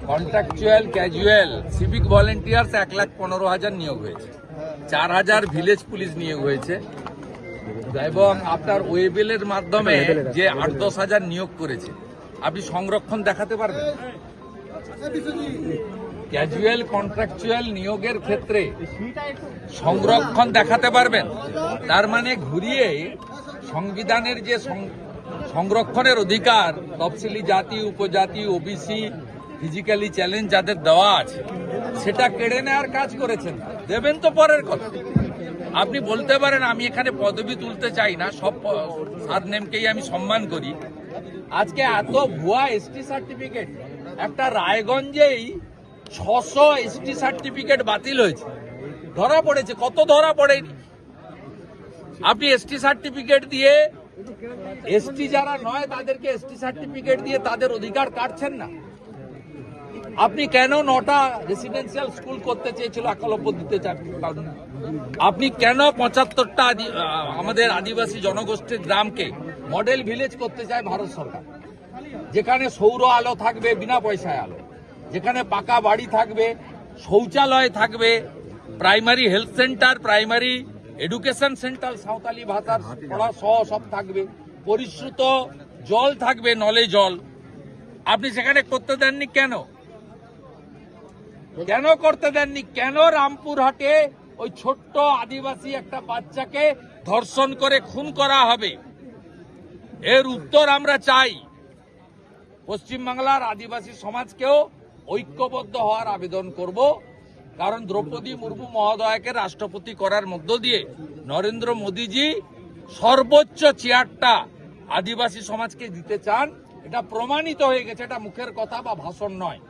Contractual casual civic volunteers 1,15,000 নিয়োগ হয়েছে, 4,000 village police নিয়োগ হয়েছে এবং আপনার ওয়েবেলের মাধ্যমে যে 8-10 হাজার নিয়োগ করেছে। আপনি সংরক্ষণ দেখাতে পারবেন? ক্যাজুয়াল কন্ট্রাকচুয়াল নিয়োগের ক্ষেত্রে সংরক্ষণ দেখাতে পারবেন? তার মানে ঘুরিয়ে সংবিধানের যে সংরক্ষণের অধিকার তফসিলি জাতি, উপজাতি, ওবিসি, ফিজিক্যালি চ্যালেঞ্জ যাদের দেওয়া আছে সেটা কেড়ে নেওয়ার কাজ করেছেন। দেবেন তো পরের কথা। আপনি বলতে পারেন আমি এখানে পদবি তুলতে চাই না, সব সারনেমকেই আমি সম্মান করি। আজকে এত ভুয়া এসটি সার্টিফিকেট, একটা রায়গঞ্জেই 600 এসটি সার্টিফিকেট বাতিল হয়েছে, ধরা পড়েছে। কত ধরা পড়েনি? আপনি এসটি সার্টিফিকেট দিয়ে এসটি যারা নয় তাদেরকে এসটি সার্টিফিকেট দিয়ে তাদের অধিকার কাটছেন না। আপনি কেন 9টা রেসিডেন্সিয়াল স্কুল করতে চেয়েছিল, একলব্য দিতে চান? আপনি কেন 75টা আমাদের আদিবাসী জনগোষ্ঠীর গ্রামকে মডেল ভিলেজ করতে চায় ভারত সরকার, যেখানে সৌর আলো থাকবে বিনা পয়সায় আলো, যেখানে পাকা বাড়ি থাকবে, শৌচালয় থাকবে, primary health centre, primary education centre Santali ভাষার পড়া সহ সব থাকবে, পরিশ্রুত জল থাকবে, নলে জল। আপনি সেখানে করতে দেননি কেন? কেন করতে দেননি? কেন রামপুরহাটে ওই ছোট্ট আদিবাসী একটা বাচ্চাকে ধর্ষণ করে খুন করা হবে? এর উত্তর আমরা চাই। পশ্চিমবাংলার আদিবাসী সমাজকেও ঐক্যবদ্ধ হওয়ার আবেদন করব, কারণ দ্রৌপদী মুর্মু মহোদয়কে রাষ্ট্রপতি করার মধ্য দিয়ে নরেন্দ্র মোদীজি সর্বোচ্চ চেয়ারটা আদিবাসী সমাজকে দিতে চান। এটা প্রমাণিত হয়ে গেছে, এটা মুখের কথা বা ভাষণ নয়।